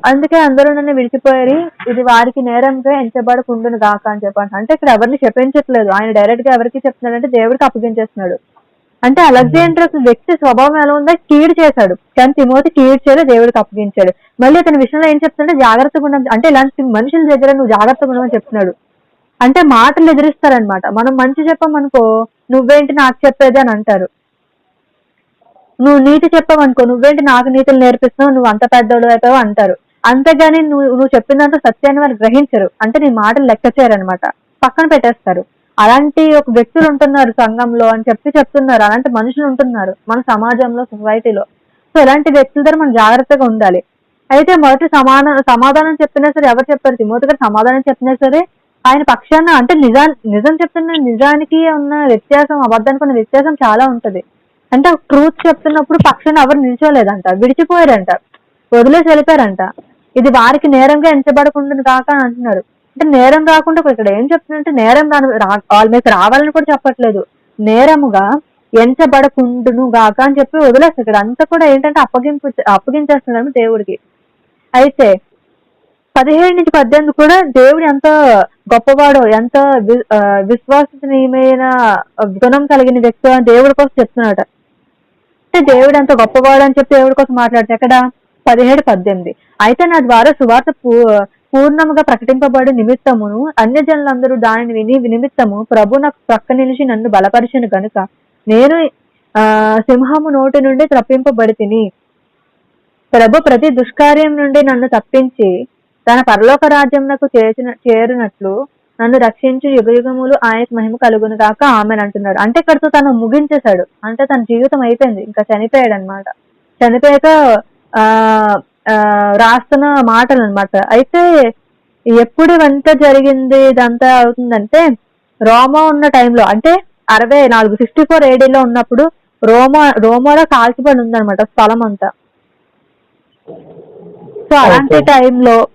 అందుకే అందరూ నన్ను విడిచిపోయారు, ఇది వారికి నేరంగా ఎంచబడకుండును గాక అని చెప్పండి. అంటే ఇక్కడ ఎవరిని చెప్పించట్లేదు ఆయన, డైరెక్ట్ గా ఎవరికి చెప్తున్నాడు అంటే దేవుడికి అప్పగించేస్తున్నాడు. అంటే అలెగ్జాండర్ వ్యక్తి స్వభావం ఎలా ఉందో కీడు చేశాడు, కానీ తిమోతి కీడు చేయలేదు, దేవుడికి అప్పగించాడు. మళ్ళీ అతని విషయంలో ఏం చెప్తున్నాడు? జాగ్రత్తగా ఉండడం. అంటే ఇలాంటి మనుషుల దగ్గర నువ్వు జాగ్రత్తగా ఉండమని చెప్తున్నాడు. అంటే మాటలు ఎదిరిస్తారనమాట. మనం మంచి చెప్పామనుకో నువ్వేంటి నాకు చెప్పేది అని అంటారు. నువ్వు నీతి చెప్పావనుకో నువ్వేంటి నాకు నీతులు నేర్పిస్తున్నావు, నువ్వు అంత పెద్దోడు అయిపోయావు అంటారు. అంతేగాని నువ్వు చెప్పినంత సత్యాన్ని వారు గ్రహించరు. అంటే నీ మాటలు లెక్క చేయరనమాట, పక్కన పెట్టేస్తారు. అలాంటి ఒక వ్యక్తులు ఉంటున్నారు సంఘంలో అని చెప్తున్నారు. అలాంటి మనుషులు ఉంటున్నారు మన సమాజంలో, సొసైటీలో. సో ఇలాంటి వ్యక్తుల దగ్గర మనం జాగ్రత్తగా ఉండాలి. అయితే మొదటి సమాధానం చెప్పినా సరే ఎవరు చెప్పారు? తిమోతి గారు సమాధానం చెప్పినా సరే ఆయన పక్షాన, అంటే నిజం చెప్తున్న నిజానికి ఉన్న వ్యత్యాసం, అబద్ధానికి ఉన్న వ్యత్యాసం చాలా ఉంటది. అంటే ట్రూత్ చెప్తున్నప్పుడు పక్షాన ఎవరు నిల్చోలేదంట, విడిచిపోయారంట, వదిలేసి వెళ్ళిపోయారంట. ఇది వారికి నేరంగా ఎంచబడకుండా కాక అని అంటున్నారు. అంటే నేరం రాకుండా ఇక్కడ ఏం చెప్తుందంటే నేరం వాళ్ళ మీద రావాలని కూడా చెప్పట్లేదు, నేరముగా ఎంచబడకుండును గాక అని చెప్పి వదిలేస్తారు. ఇక్కడ అంతా కూడా ఏంటంటే అప్పగించేస్తున్నారు దేవుడికి. అయితే 17-18 కూడా దేవుడు ఎంత గొప్పవాడో, ఎంత విశ్వసనీయమైన గుణం కలిగిన వ్యక్తి అని దేవుడి కోసం చెప్తున్నాడు. అంటే దేవుడు ఎంత గొప్పవాడు అని చెప్పి దేవుడి కోసం మాట్లాడితే ఎక్కడ 17-18 అయితే నా ద్వారా సువార్త పూర్ణముగా ప్రకటింపబడి నిమిత్తమును అన్యజనులందరూ దానిని విని నిమిత్తము ప్రభు నాకు ప్రక్క నిలిచి నన్ను బలపరిచిన గనుక నేను సింహము నోటి నుండి తప్పింపబడి తిని, ప్రభు ప్రతి దుష్కార్యం నుండి నన్ను తప్పించి తన పరలోక రాజ్యంకు చేరినట్లు నన్ను రక్షించి యుగయుగములు ఆయనకు మహిమ కలుగును కాక ఆమెను అంటున్నాడు. అంటే ఇక్కడితో తను ముగించేశాడు, అంటే తన జీవితం అయిపోయింది, ఇంకా చనిపోయాడు అనమాట. చనిపోయాక రాస్తున్న మాటలు అనమాట. అయితే ఎప్పుడు ఇవంతా జరిగింది, ఇదంతా అవుతుందంటే రోమా ఉన్న టైంలో, అంటే 64 AD లో ఉన్నప్పుడు రోమాలో కాల్చిబడి ఉందన్నమాట స్థలం అంతా. సో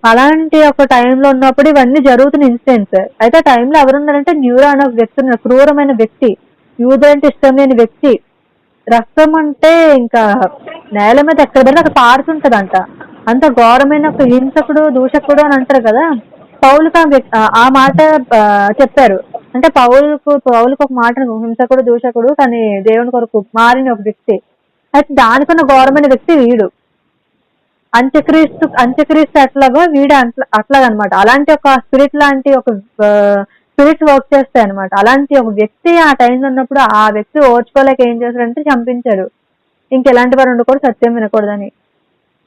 అలాంటి ఒక టైంలో ఉన్నప్పుడు ఇవన్నీ జరుగుతున్న ఇన్సిడెంట్స్. అయితే ఆ టైంలో ఎవరున్నారంటే న్యూరా అనే వ్యక్తి ఉన్నారు, క్రూరమైన వ్యక్తి, యూదులంటే ఇష్టం లేని వ్యక్తి. రక్తం అంటే ఇంకా నేల మీద ఎక్కడ పడితే అక్కడ పారుతుంటదంట. అంత ఘోరమైన ఒక హింసకుడు, దూషకుడు అని అంటారు కదా. పౌలుకు ఆ మాట చెప్పారు, అంటే పౌలుకు ఒక మాట, హింసకుడు దూషకుడు కానీ దేవుని కొరకు మారిన ఒక వ్యక్తి. అయితే దానికున్న గౌరవమైన వ్యక్తి వీడు. అంత్యక్రీస్తు ఎట్లాగో వీడు అట్లాగనమాట. అలాంటి ఒక స్పిరిట్ లాంటి ఒక స్పిరిట్ వర్క్ చేస్తాయి అనమాట. అలాంటి ఒక వ్యక్తి ఆ టైంలో ఉన్నప్పుడు ఆ వ్యక్తి ఓర్చుకోలేక ఏం చేశాడంటే చంపించాడు. ఇంకెలాంటి వారు ఉండకూడదు, సత్యం వినకూడదని.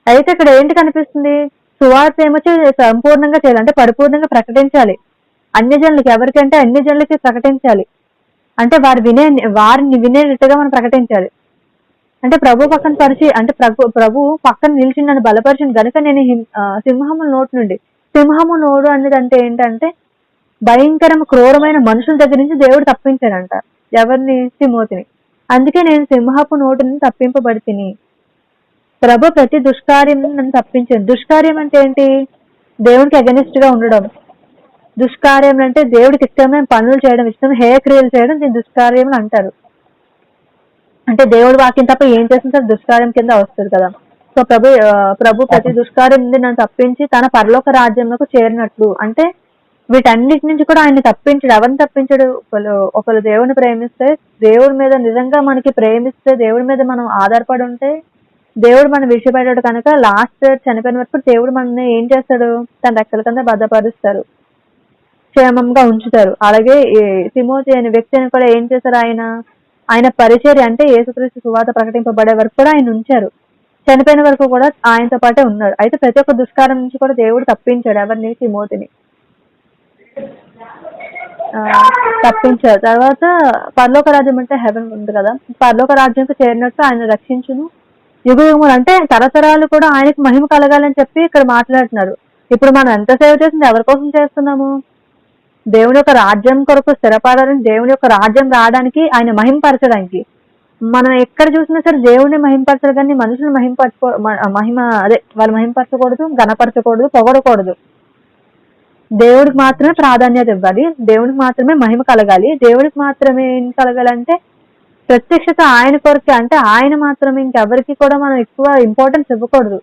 అయితే ఇక్కడ ఏంటి కనిపిస్తుంది, సువార్త ఏమొచ్చి సంపూర్ణంగా చేయాలి, అంటే పరిపూర్ణంగా ప్రకటించాలి అన్యజనులకి. ఎవరికంటే అన్యజనులకి ప్రకటించాలి, అంటే వారిని వినేటట్టుగా మనం ప్రకటించాలి. అంటే ప్రభు పక్కన అంటే ప్రభు పక్కన నిలిచి నన్ను బలపరిచింది కనుక నేను సింహము నోడు అనేది అంటే ఏంటంటే భయంకరమైన క్రూరమైన మనుషుల దగ్గర నుంచి దేవుడు తప్పించాడంట. ఎవరిని? తిమోతిని. అందుకే నేను సింహపు నోటిని తప్పింపబడి తిని ప్రభు ప్రతి దుష్కార్యం నన్ను తప్పించాను. దుష్కార్యం అంటే ఏంటి? దేవుడికి అగెనిస్ట్ గా ఉండడం. దుష్కార్యం అంటే దేవుడికి ఇష్టమైన పనులు చేయడం, హేయ క్రియలు చేయడం, దీని దుష్కార్యం అంటారు. అంటే దేవుడి వాక్యం తప్ప ఏం చేస్తుంటే దుష్కార్యం కింద వస్తుంది కదా. సో ప్రభు ప్రతి దుష్కార్యం నుండి నన్ను తప్పించి తన పరలోక రాజ్యంలోకి చేరినట్లు, అంటే వీటన్నిటి నుంచి కూడా ఆయన తప్పించాడు. ఎవరిని తప్పించాడు? ఒకరు దేవుని ప్రేమిస్తే, దేవుడి మీద నిజంగా మనకి ప్రేమిస్తే, దేవుడి మీద మనం ఆధారపడి ఉంటే దేవుడు మనం విడిచిపెట్టాడు కనుక లాస్ట్ చనిపోయిన వరకు దేవుడు మనల్ని ఏం చేస్తాడు? తన రెక్కల కింద భద్రపరుస్తారు, క్షేమంగా ఉంచుతారు. అలాగే తిమోతి అనే వ్యక్తిని కూడా ఏం చేశారు? ఆయన పరిచర్య, అంటే యేసుక్రీస్తు సువార్త ప్రకటింపబడే వరకు కూడా ఆయన ఉంచారు. చనిపోయిన వరకు కూడా ఆయనతో పాటే ఉన్నాడు. అయితే ప్రతి ఒక్క దుష్కారం నుంచి కూడా దేవుడు తప్పించాడు. ఎవరిని? తిమోతిని తప్పించారు. తర్వాత పరలోక రాజ్యం అంటే హెవెన్ ఉంది కదా, పరలోక రాజ్యంకి చేరినట్టు ఆయన రక్షించును యుగయుగములు, అంటే తరతరాలు కూడా ఆయనకు మహిమ కలగాలని చెప్పి ఇక్కడ మాట్లాడుతున్నారు. ఇప్పుడు మనం ఎంత సేవ చేసింది ఎవరి కోసం చేస్తున్నాము? దేవుని యొక్క రాజ్యం కొరకు స్థిరపడాలని, దేవుని యొక్క రాజ్యం రావడానికి, ఆయన మహిమపరచడానికి. మనం ఎక్కడ చూసినా సరే దేవుడిని మహిమపరచాలి కానీ మనుషులు వాళ్ళు మహిమపరచకూడదు, గణపరచకూడదు, పొగడకూడదు. దేవుడికి మాత్రమే ప్రాధాన్యత ఇవ్వాలి, దేవుడికి మాత్రమే మహిమ కలగాలి. దేవుడికి మాత్రమే ఏం కలగాలంటే ప్రత్యక్షత ఆయన కొరకే, అంటే ఆయన మాత్రమే, ఇంకెవరికి కూడా మనం ఎక్కువ ఇంపార్టెన్స్ ఇవ్వకూడదు.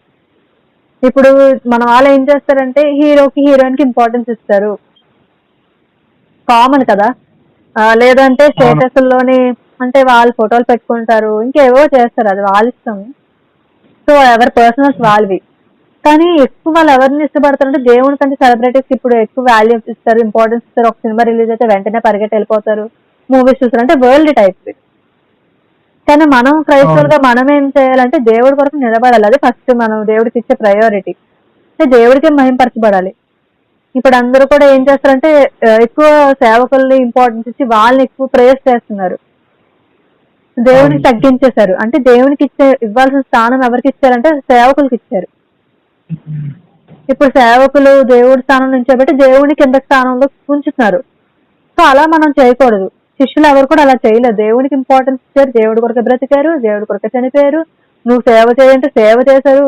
ఇప్పుడు మన వాళ్ళు ఏం చేస్తారంటే హీరోకి హీరోయిన్ కి ఇంపార్టెన్స్ ఇస్తారు, కామన్ కదా. లేదంటే స్టేటస్ లోని అంటే వాళ్ళు ఫోటోలు పెట్టుకుంటారు, ఇంకేవో చేస్తారు, అది వాళ్ళ ఇష్టం. సో ఎవరి పర్సనల్స్ వాళ్ళవి. కానీ ఎక్కువ వాళ్ళు ఎవరిని ఇష్టపడతారంటే దేవుని కంటే సెలబ్రిటీస్ ఇప్పుడు ఎక్కువ వాల్యూ ఇస్తారు, ఇంపార్టెన్స్ ఇస్తారు. ఒక సినిమా రిలీజ్ అయితే వెంటనే పరిగెట్టి వెళ్ళిపోతారు, మూవీస్ చూస్తారు, అంటే వరల్డ్ టైప్. కానీ మనం క్రైస్తవులుగా మనం ఏం చేయాలంటే దేవుడి కొరకు నిలబడాలి. అది ఫస్ట్ మనం దేవుడికి ఇచ్చే ప్రయారిటీ, అంటే దేవుడికి మహింపరచబడాలి. ఇప్పుడు అందరూ కూడా ఏం చేస్తారంటే ఎక్కువ సేవకుల్ని ఇంపార్టెన్స్ ఇచ్చి వాళ్ళని ఎక్కువ ప్రేయర్ చేస్తున్నారు, దేవుడికి తగ్గించేశారు. అంటే దేవునికి ఇవ్వాల్సిన స్థానం ఎవరికి ఇచ్చారంటే సేవకులకి ఇచ్చారు. ఇప్పుడు సేవకులు దేవుడి స్థానం నుంచోబెట్టి దేవుడిని కింద స్థానంలో ఉంచుతున్నారు. సో అలా మనం చేయకూడదు. శిష్యులు ఎవరు కూడా అలా చేయలేదు, దేవునికి ఇంపార్టెన్స్ ఇచ్చారు, దేవుడి కొరకు బ్రతికారు, దేవుడి కొరకు చనిపోయారు. నువ్వు సేవ చేయంటే సేవ చేశారు,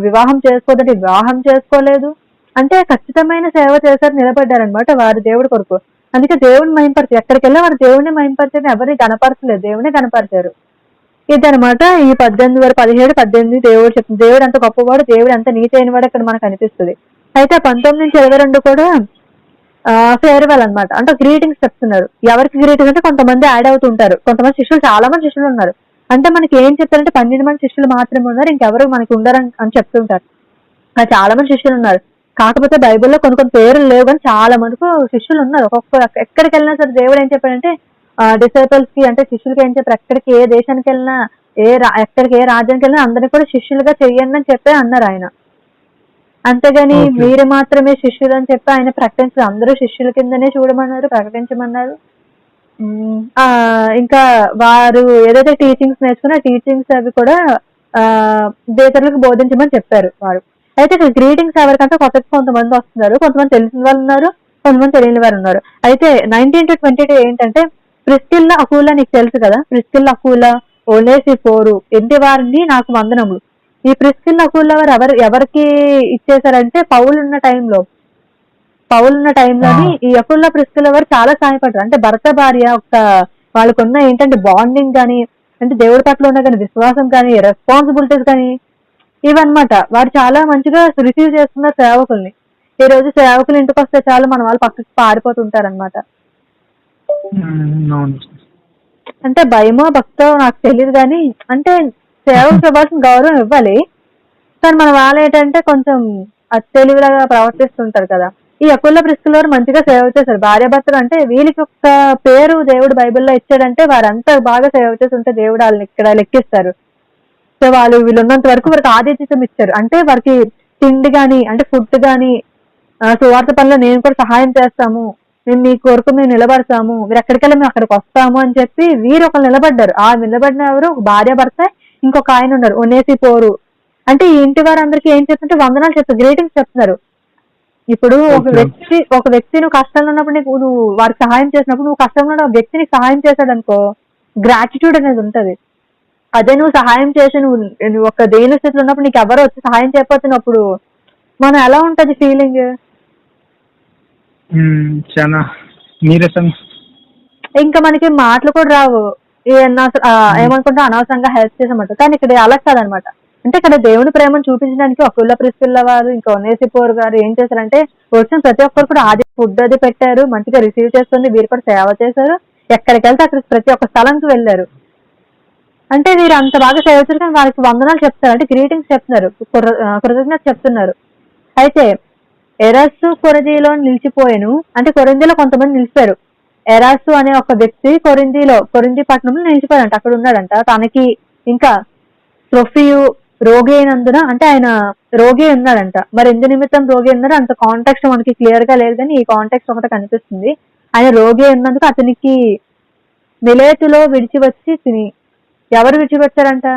వివాహం చేసుకోదంటే వివాహం చేసుకోలేదు, అంటే ఖచ్చితమైన సేవ చేశారు, నిలబడ్డారు అనమాట వారు దేవుడి కొరకు. అందుకే దేవుడిని మహింపరచారు. ఎక్కడికి వెళ్ళా వారు దేవుడిని మహింపరచారు, ఎవరిని కనపరచలేదు, దేవుడిని కనపరిచారు. ఇదనమాట ఈ 17 దేవుడు చెప్తుంది. దేవుడు అంత గొప్పవాడు, దేవుడు అంత నీతి అయిన వాడు ఇక్కడ మనకు అనిపిస్తుంది. అయితే 19 నుంచి 22 కూడా ఫేర్వెల్ అనమాట, అంటే గ్రీటింగ్స్ చెప్తున్నారు. ఎవరికి గ్రీటింగ్ అంటే కొంతమంది యాడ్ అవుతుంటారు, కొంతమంది శిష్యులు, చాలా మంది శిష్యులు ఉన్నారు. అంటే మనకి ఏం చెప్తారంటే 12 మంది శిష్యులు మాత్రమే ఉన్నారు, ఇంకెవరు మనకి ఉండరు అని చెప్తుంటారు. చాలా మంది శిష్యులు ఉన్నారు, కాకపోతే బైబిల్లో కొన్ని పేర్లు లేవు, కానీ చాలా మందికి శిష్యులు ఉన్నారు. ఒక్కొక్క ఎక్కడికి వెళ్ళినా సరే దేవుడు ఏం చెప్పాడంటే డిసైపుల్స్ కి, అంటే శిష్యులకి ఏం చెప్పారు, ఎక్కడికి ఏ దేశానికి వెళ్ళినా ఎక్కడికి ఏ రాజ్యానికి వెళ్ళినా అందరినీ కూడా శిష్యులుగా చెయ్యండి అని చెప్పి అన్నారు ఆయన. అంతేగాని మీరు మాత్రమే శిష్యులు అని చెప్పి ఆయన ప్రకటించారు. అందరూ శిష్యుల కిందనే చూడమన్నారు, ప్రకటించమన్నారు. ఇంకా వారు ఏదైతే టీచింగ్స్ నేర్చుకున్న టీచింగ్స్ అవి కూడా ఇతరులకు బోధించమని చెప్పారు వారు. అయితే ఇక్కడ గ్రీటింగ్స్ ఎవరికంటే కొంతమంది వస్తున్నారు, కొంతమంది తెలిసిన వాళ్ళు ఉన్నారు, కొంతమంది తెలియని వారు ఉన్నారు. అయితే 19 to 22 ఏంటంటే ప్రిస్కిల్లా అకూలా, నీకు తెలుసు కదా, ప్రిస్కిల్లా అకూలా ఓనేసిఫోరు ఇంటి వారిని నాకు వందనములు. ఈ ప్రిస్కిల్లా అకూలా వారు ఎవరికి ఇచ్చేసారంటే పౌలు ఉన్న టైంలోని ఈ అకూలా ప్రిస్కిల్లా వారు చాలా సహాయపడ్డారు. అంటే భర్త భార్య వాళ్ళకున్న ఏంటంటే బాండింగ్ కానీ, అంటే దేవుడి పట్ల ఉన్న కానీ విశ్వాసం కానీ, రెస్పాన్సిబిలిటీస్ కానీ, ఇవన్నమాట వారు చాలా మంచిగా రిసీవ్ చేస్తున్నారు సేవకుల్ని. ఈ రోజు సేవకులు ఇంటికి వస్తే చాలు మన వాళ్ళు పక్కకి పారిపోతుంటారనమాట.
అవును.
అంటే భయమో భక్తో నాకు తెలియదు కానీ అంటే సేవకు ఇవ్వాల్సిన గౌరవం ఇవ్వాలి. కానీ మన వాళ్ళు ఏంటంటే కొంచెం అత్తెలివిలాగా ప్రవర్తిస్తుంటారు కదా. ఈ అకుల ప్రిస్కిల వారు మంచిగా సేవ చేశారు. భార్యాభర్తలు అంటే వీళ్ళకి ఒక పేరు దేవుడు బైబిల్లో ఇచ్చాడంటే వారంతా బాగా సేవ చేస్తుంటే దేవుడు వాళ్ళని ఇక్కడ లెక్కిస్తారు. సో వాళ్ళు వీళ్ళున్నంత వరకు వారికి ఆతిథ్యం ఇచ్చారు. అంటే వారికి తిండి గాని అంటే ఫుడ్ గాని సువార్త పనిలో నేను కూడా సహాయం చేస్తాము, మేము మీ కొరకు మేము నిలబడతాము, మీరు ఎక్కడికెళ్ళి మేము అక్కడికి వస్తాము అని చెప్పి వీరు ఒకరు నిలబడ్డారు. ఆ నిలబడిన ఎవరు భార్య భర్త, ఇంకొక ఆయన ఉన్నారు ఒనేసిపోరు. అంటే ఈ ఇంటి వారందరికీ ఏం చెప్తుంటే వందనాలు చెప్తారు, గ్రీటింగ్స్ చెప్తున్నారు. ఇప్పుడు ఒక వ్యక్తి నువ్వు కష్టంలో ఉన్నప్పుడు నువ్వు వారికి సహాయం చేసినప్పుడు నువ్వు కష్టంలో ఉన్న వ్యక్తి నీకు సహాయం చేశాడు అనుకో, గ్రాటిట్యూడ్ అనేది ఉంటది. అదే నువ్వు సహాయం చేసి నువ్వు ఒక దేని స్థితిలో ఉన్నప్పుడు నీకు ఎవరో వచ్చి సహాయం చేయకపోతున్నప్పుడు మనం ఎలా ఉంటది ఫీలింగ్?
చాలా నీరసం.
ఇంకా మనకి మాటలు కూడా రావు. ఏమనుకుంటా అనవసరంగా హెల్ప్ చేసామంట. కానీ ఇక్కడ అలా కాదనమాట. అంటే ఇక్కడ దేవుని ప్రేమను చూపించడానికి అకుల ప్రిస్కిల్ల వారు ఇంకా ఒనేసిపోరు గారు ఏం చేశారంటే వచ్చిన ప్రతి ఒక్కరు కూడా ఆది ఫుడ్ అది పెట్టారు, మంచిగా రిసీవ్ చేసుకుని వీరు కూడా సేవ చేశారు. ఎక్కడికి వెళ్తే అక్కడికి ప్రతి ఒక్క స్థలంకి వెళ్ళారు. అంటే వీరు అంత బాగా సేవ చేశారు కానీ వారికి వందనాలు చెప్తారు, అంటే గ్రీటింగ్స్ చెప్తున్నారు, కృతజ్ఞత చెప్తున్నారు. అయితే ఎరాసు కొరింథీలో నిలిచిపోయాను, అంటే కొరింథీలో కొంతమంది నిలిచారు. ఎరాసు అనే ఒక వ్యక్తి కొరింథీ పట్టణంలో నిలిచిపోయాడంట, అక్కడ ఉన్నాడంట. తనకి ఇంకా ట్రోఫియు రోగి అయినందున, అంటే ఆయన రోగి ఉన్నాడంట. మరి ఎందు నిమిత్తం రోగి ఉన్నారో అంత కాంటాక్ట్ మనకి క్లియర్ గా లేదు కానీ ఈ కాంటాక్ట్ ఒకటి కనిపిస్తుంది. ఆయన రోగి ఉన్నందుకు అతనికి మిలేతులో విడిచివచ్చి తిని, ఎవరు విడిచిపెట్టారంట?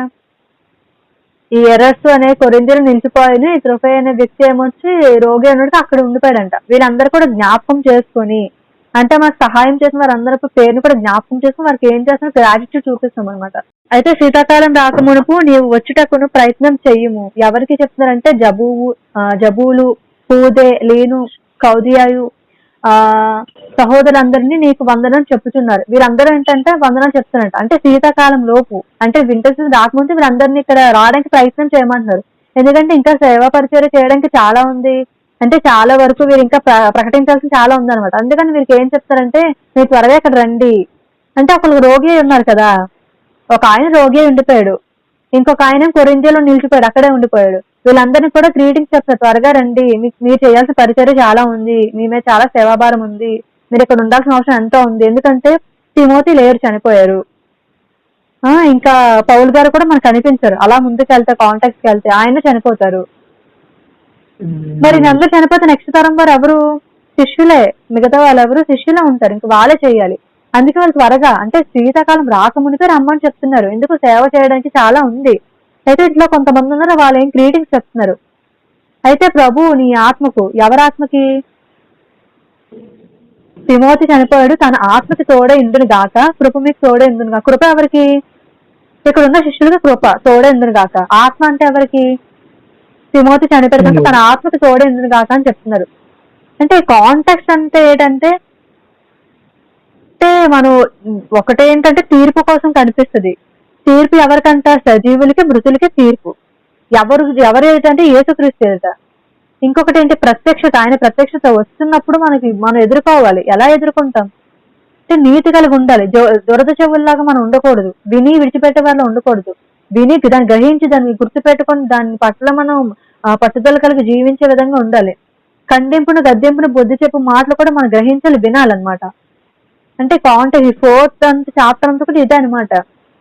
ఈ ఎరస్సు అనే కొరింథీలో నిలిచిపోయిన ఈ త్రోఫై అనే వ్యక్తి ఏమొచ్చి రోగి అన్నట్టు అక్కడ ఉండిపోయాడంట. వీళ్ళందరూ కూడా జ్ఞాపకం చేసుకుని, అంటే మాకు సహాయం చేసిన వారందరూ పేరుని కూడా జ్ఞాపకం చేసుకుని వారికి ఏం చేస్తున్నా గ్రాటిట్యూడ్ చూపిస్తాం అనమాట. అయితే శీతాకాలం రాకమునుపు నీవు వచ్చుటకును ప్రయత్నం చెయ్యము. ఎవరికి చెప్తున్నారంటే జబూలు, పూదే, లీను, కౌదియాయు సహోదరులందరినీ నీకు వందనం చెప్పుతున్నారు. వీరందరూ ఏంటంటే వందనం చెప్తున్నారంట. అంటే శీతాకాలం లోపు, అంటే వింటర్ సీజన్ రాకముందు వీరందరినీ ఇక్కడ రావడానికి ప్రయత్నం చేయమంటున్నారు. ఎందుకంటే ఇంకా సేవా పరిచయం చేయడానికి చాలా ఉంది, అంటే చాలా వరకు వీరు ఇంకా ప్రకటించాల్సిన చాలా ఉందన్నమాట. అందుకని వీరికి ఏం చెప్తారంటే మీరు త్వరగా ఇక్కడ రండి. అంటే ఒకళ్ళు రోగి ఉన్నారు కదా, ఒక ఆయన రోగి ఉండిపోయాడు, ఇంకొక ఆయన కొరింథీలో నిలిచిపోయాడు, అక్కడే ఉండిపోయాడు. వీళ్ళందరినీ కూడా గ్రీటింగ్స్ చెప్తారు, త్వరగా రండి, మీరు చేయాల్సిన పరిచర్య చాలా ఉంది, మీ మీద చాలా సేవాభారం ఉంది, మీరు ఇక్కడ ఉండాల్సిన అవసరం ఎంతో ఉంది. ఎందుకంటే తిమోతి లేరు, చనిపోయారు. ఇంకా పౌలు గారు కూడా మనకు కనిపించారు. అలా ముందుకు వెళ్తే కాంటాక్ట్కి వెళ్తే ఆయన చనిపోతారు. మరి అందరూ చనిపోతే నెక్స్ట్ తరం వారు ఎవరు? శిష్యులే. మిగతా వాళ్ళు ఎవరు? శిష్యులే ఉంటారు, ఇంకా వాళ్ళే చేయాలి. అందుకే వాళ్ళు త్వరగా, అంటే శీతాకాలం రాకమునిపే రమ్మని చెప్తున్నారు. ఎందుకు? సేవ చేయడానికి చాలా ఉంది. అయితే ఇట్లా కొంతమంది ఉన్నారు, వాళ్ళు ఏం గ్రీటింగ్స్ చెప్తున్నారు. అయితే ప్రభు నీ ఆత్మకు, ఎవరి ఆత్మకి? తిమోతి చనిపోయాడు, తన ఆత్మకి తోడే ఇందును గాక, కృప మీకు తోడే ఇందును గాక. కృప ఎవరికి? ఇక్కడ ఉన్న శిష్యులకి కృప తోడే ఇందును గాక. ఆత్మ అంటే ఎవరికి? తిమోతి చనిపోయాడు కనుక తన ఆత్మకి తోడే ఇందును గాక అని చెప్తున్నారు. అంటే కాంటాక్ట్స్ అంటే ఏంటంటే మనం ఒకటేంటంటే తీర్పు కోసం కనిపిస్తుంది. తీర్పు ఎవరికంట? సజీవులకి మృతులకి తీర్పు. ఎవరు ఏంటంటే యేసుక్రీస్తు ఎదుట. ఇంకొకటి ఏంటి? ప్రత్యక్షత. ఆయన ప్రత్యక్షత వస్తున్నప్పుడు మనం ఎదుర్కోవాలి. ఎలా ఎదుర్కొంటాం అంటే నీతి కలిగి ఉండాలి. దురద చెవుల్లాగా మనం ఉండకూడదు, విని విడిచిపెట్టే వాళ్ళ ఉండకూడదు. విని దాన్ని గ్రహించి దాన్ని గుర్తు పెట్టుకొని దాని పట్ల మనం పట్టుదల కలిగి జీవించే విధంగా ఉండాలి. ఖండింపును గద్దెంపును బుద్ధి చెప్పు మాటలు కూడా మనం గ్రహించాలి, వినాలన్నమాట. అంటే కాంటాక్ట్ ఈ 4th చాప్టర్ అంతా కూడా ఇదే అనమాట.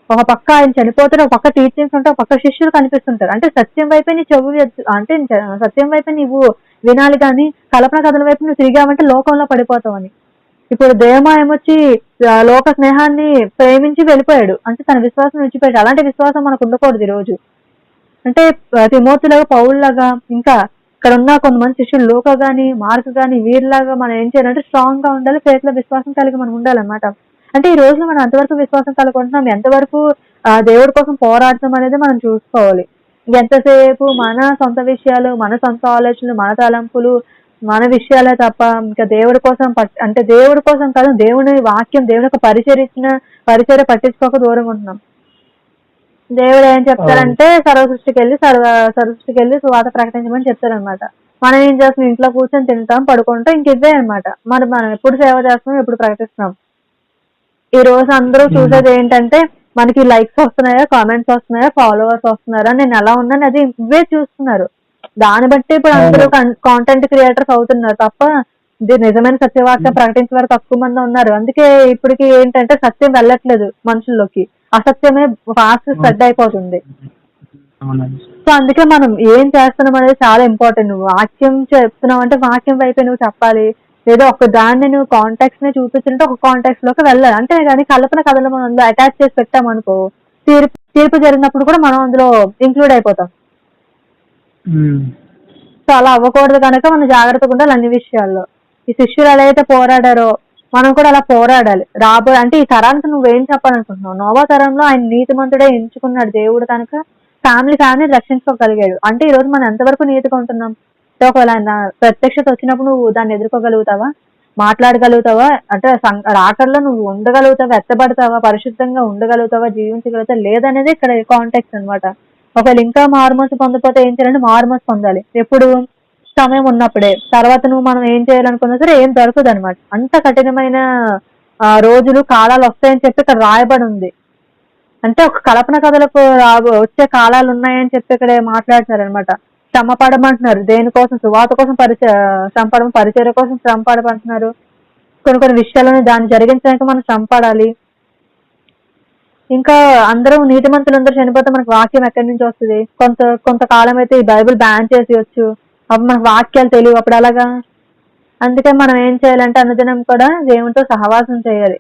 ఒక పక్క ఆయన చనిపోతారు, ఒక పక్క టీచింగ్స్ ఉంటాయి, ఒక పక్క శిష్యులు కనిపిస్తుంటారు. అంటే సత్యం వైపే నీ చెవు, అంటే సత్యం వైపే నీవు వినాలి కానీ కల్పన కథల వైపు నువ్వు తిరిగావంటే లోకంలో పడిపోతావు అని. ఇప్పుడు దేమా ఏమొచ్చి లోక స్నేహాన్ని ప్రేమించి వెళ్ళిపోయాడు, అంటే తన విశ్వాసం విడిచిపోయాడు. అలాంటి విశ్వాసం మనకు ఉండకూడదు ఈ రోజు. అంటే తిమోతిలాగా, పౌల్లాగా, ఇంకా ఇక్కడ ఉన్న కొంతమంది శిష్యులు లోక గాని మార్క్ గాని వీరిలాగా మనం ఏం చేయాలంటే స్ట్రాంగ్ గా ఉండాలి, ఫేత్ లో విశ్వాసం కలిగి మనం ఉండాలన్నమాట. అంటే ఈ రోజులో మనం ఎంతవరకు విశ్వాసం కలుగుకుంటున్నాం, ఎంతవరకు దేవుడి కోసం పోరాడతాం అనేది మనం చూసుకోవాలి. ఎంతసేపు మన సొంత విషయాలు, మన సొంత ఆలోచనలు, మన తలంపులు, మన విషయాలే తప్ప ఇంకా దేవుడి కోసం అంటే దేవుడి కోసం కాదు, దేవుని వాక్యం, దేవుని యొక్క పరిచర్య పట్టించుకోక దూరంగా ఉంటున్నాం. దేవుడు ఏం చెప్తారంటే సర్వసృష్టికి వెళ్ళి సువార్త ప్రకటించమని చెప్తారనమాట. మనం ఏం చేస్తున్నాం? ఇంట్లో కూర్చొని తింటాం, పడుకుంటాం, ఇంక ఇవే అనమాట. మనం ఎప్పుడు సేవ చేస్తున్నాం, ఎప్పుడు ప్రకటిస్తున్నాం. ఈ రోజు అందరూ చూసేది ఏంటంటే మనకి లైక్స్ వస్తున్నాయా, కామెంట్స్ వస్తున్నాయా, ఫాలోవర్స్ వస్తున్నారా, నేను ఎలా ఉన్నాను అది ఇవే చూస్తున్నారు. దాన్ని బట్టి ఇప్పుడు అందరూ కాంటెంట్ క్రియేటర్స్ అవుతున్నారు తప్ప ఇది నిజమైన సత్యవార్త ప్రకటించే వారు తక్కువ మంది ఉన్నారు. అందుకే ఇప్పటికి ఏంటంటే సత్యం వెళ్ళట్లేదు మనుషుల్లోకి, అసత్యమే ఫాస్ట్ స్ప్రెడ్ అయిపోతుంది. సో అందుకే మనం ఏం చేస్తున్నాం అనేది చాలా ఇంపార్టెంట్. నువ్వు వాక్యం చెప్తున్నావు అంటే వాక్యం వైపు నువ్వు చెప్పాలి, లేదా ఒక దాన్ని నువ్వు కాంటాక్ట్స్ ని చూపించుంటే ఒక కాంటాక్ట్స్ లోకి వెళ్ళాలి. అంతే కానీ కల్పన కథలు మనం అందులో అటాచ్ చేసి పెట్టామనుకో తీర్పు జరిగినప్పుడు కూడా మనం అందులో ఇంక్లూడ్ అయిపోతాం. సో అలా అవ్వకూడదు కనుక మనం జాగ్రత్తగా ఉండాలి అన్ని విషయాల్లో. ఈ శిష్యులు ఎలా అయితే పోరాడారో మనం కూడా అలా పోరాడాలి. అంటే ఈ తరానికి నువ్వేం చెప్పాలనుకుంటున్నావు? నోవా తరంలో ఆయన నీతిమంతుడే ఎంచుకున్నాడు దేవుడు కనుక ఫ్యామిలీని రక్షించుకోగలిగాడు. అంటే ఈ రోజు మనం ఎంతవరకు నీతిగా ఉంటున్నాం? ఒకవేళ ఆయన ప్రత్యక్షత వచ్చినప్పుడు నువ్వు దాన్ని ఎదుర్కోగలుగుతావా, మాట్లాడగలుగుతావా, అంటే రాకల్లో నువ్వు ఉండగలుగుతావా, ఎత్తబడతావా, పరిశుద్ధంగా ఉండగలుగుతావా, జీవించగలుగుతావా లేదనేది ఇక్కడ కాంటాక్ట్ అనమాట. ఒకవేళ ఇంకా మారుమనసు పొందకపోతే ఏం చేయాలంటే మారుమనసు పొందాలి. ఎప్పుడు? సమయం ఉన్నప్పుడే. తర్వాత మనం ఏం చేయాలనుకున్నా సరే ఏం దొరకదు అనమాట. అంత కఠినమైన రోజులు కాలాలు వస్తాయని చెప్పి ఇక్కడ రాయబడి ఉంది. అంటే ఒక కల్పన కథలకు వచ్చే కాలాలు ఉన్నాయని చెప్పి ఇక్కడ మాట్లాడుతున్నారు. శ్రమ పడమంటున్నారు, దేనికోసం? సువాత కోసం పరిచర్య కోసం శ్రమ పడమంటున్నారు. కొన్ని విషయాలను దాన్ని జరిగించడానికి మనం శ్రమ పడాలి. ఇంకా అందరూ నీతిమంతులందరూ చనిపోతే మనకు వాక్యం ఎక్కడి నుంచి వస్తుంది? కొంతకాలం అయితే ఈ బైబిల్ బ్యాన్ చేసేయచ్చు, అప్పుడు మనకు వాక్యాలు తెలియవు, అప్పుడు అలాగా. అందుకే మనం ఏం చేయాలంటే అనుదినం కూడా దేవునితో సహవాసం చేయాలి.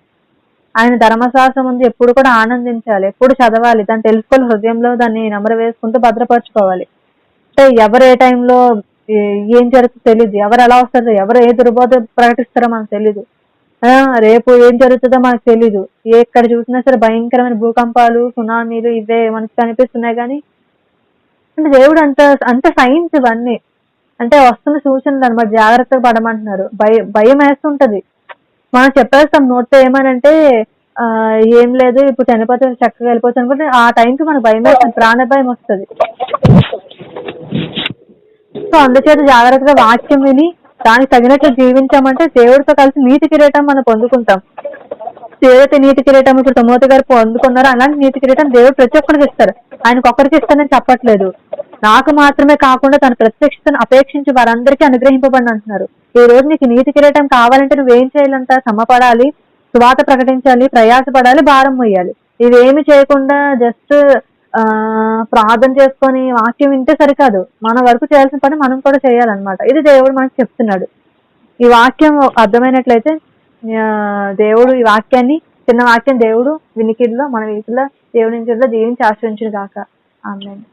ఆయన ధర్మశాస్త్రం ముందు ఎప్పుడు కూడా ఆనందించాలి, ఎప్పుడు చదవాలి, దాన్ని తెలుసుకోవాలి, హృదయంలో దాన్ని నెమరు వేసుకుంటూ భద్రపరచుకోవాలి. అంటే ఎవరు ఏ టైంలో ఏం జరుగుతుందో తెలియదు, ఎవరు ఎలా వస్తారో, ఎవరు ఏ దుర్బోధ ప్రకటిస్తారో మనకు తెలీదు, రేపు ఏం జరుగుతుందో మనకు తెలీదు. ఎక్కడ చూసినా సరే భయంకరమైన భూకంపాలు, సునామీలు ఇవే మనకు కనిపిస్తున్నాయి. కానీ అంటే దేవుడు అంత సైన్స్ ఇవన్నీ అంటే వస్తున్న సూచనలు అనమాట. జాగ్రత్తగా పడమంటున్నారు. భయం వేస్తుంటది. మనం చెప్పేస్తాం నోట్తో ఏమనంటే ఏం లేదు ఇప్పుడు చనిపోతే చక్కగా వెళ్ళిపోవచ్చు అనుకుంటే ఆ టైంకి మనకు భయం వేస్తుంది, ప్రాణ భయం వస్తుంది. సో అందుచేత జాగ్రత్తగా వాక్యం విని దానికి తగినట్లు జీవించామంటే దేవుడితో కలిసి నీతి కిరీటం మనం పొందుకుంటాం. ఏదైతే నీతి కిరీటం ఇప్పుడు తిమోతి గారు పొందుకున్నారో అలాంటి నీతి కిరీటం దేవుడు ప్రతి ఒక్కరికి ఇస్తారు. ఆయనకు ఒక్కరికి ఇస్తానని చెప్పట్లేదు, నాకు మాత్రమే కాకుండా తన ప్రత్యక్షతను అపేక్షించి వారందరికీ అనుగ్రహింపబడి అంటున్నారు. ఈ రోజు నీకు నీతి కిరీటం కావాలంటే నువ్వేం చేయాలంట? శ్రమపడాలి, సువార్త ప్రకటించాలి, ప్రయాసపడాలి, భారం మొయ్యాలి. ఇవేమి చేయకుండా జస్ట్ ప్రార్థన చేసుకొని వాక్యం వింటే సరికాదు, మన వరకు చేయాల్సిన పని మనం కూడా చేయాలన్నమాట. ఇది దేవుడు మనకు చెప్తున్నాడు. ఈ వాక్యం అర్థమైనట్లయితే దేవుడు ఈ వాక్యాన్ని, చిన్న వాక్యం దేవుడు వినికిడిలో మన వీటిలో దేవుని జీవించి ఆశ్రయించును గాక. ఆమేన్.